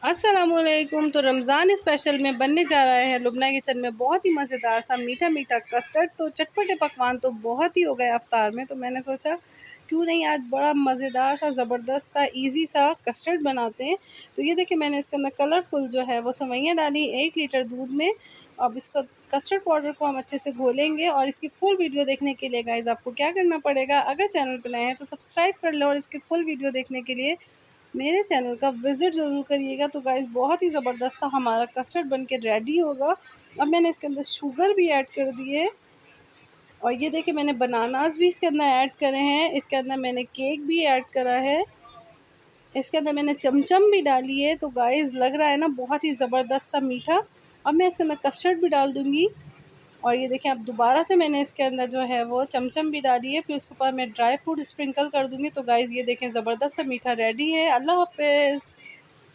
अस्सलामुअलैकुम। तो रमज़ान स्पेशल में बनने जा रहा है लुबना किचन में बहुत ही मज़ेदार सा मीठा मीठा कस्टर्ड। तो चटपटे पकवान तो बहुत ही हो गए अफ्तार में, तो मैंने सोचा क्यों नहीं आज बड़ा मज़ेदार सा ज़बरदस्त सा इजी सा कस्टर्ड बनाते हैं। तो ये देखिए मैंने इसके अंदर कलरफुल जो है वो सेवइयाँ डाली 1 लीटर दूध में। अब इसको कस्टर्ड पाउडर को हम अच्छे से घोलेंगे और इसकी फुल वीडियो देखने के लिए गाइज़ आपको क्या करना पड़ेगा, अगर चैनल पर नए हैं तो सब्सक्राइब कर लो और इसकी फुल वीडियो देखने के लिए मेरे चैनल का विज़िट ज़रूर करिएगा। तो गाइस बहुत ही ज़बरदस्त सा हमारा कस्टर्ड बनके रेडी होगा। अब मैंने इसके अंदर शुगर भी ऐड कर दी है और ये देखिए मैंने बनानास भी इसके अंदर ऐड करे हैं। इसके अंदर मैंने केक भी ऐड करा है। इसके अंदर मैंने चमचम भी डाली है। तो गाइस लग रहा है ना बहुत ही ज़बरदस्त सा मीठा। अब मैं इसके अंदर कस्टर्ड भी डाल दूँगी और ये देखें अब दोबारा से मैंने इसके अंदर जो है वो चमचम भी डाली है। फिर उसके ऊपर मैं ड्राई फ्रूट स्प्रिंकल कर दूँगी। तो गाइस ये देखें ज़बरदस्त सा मीठा रेडी है। अल्लाह हाफ़िज़।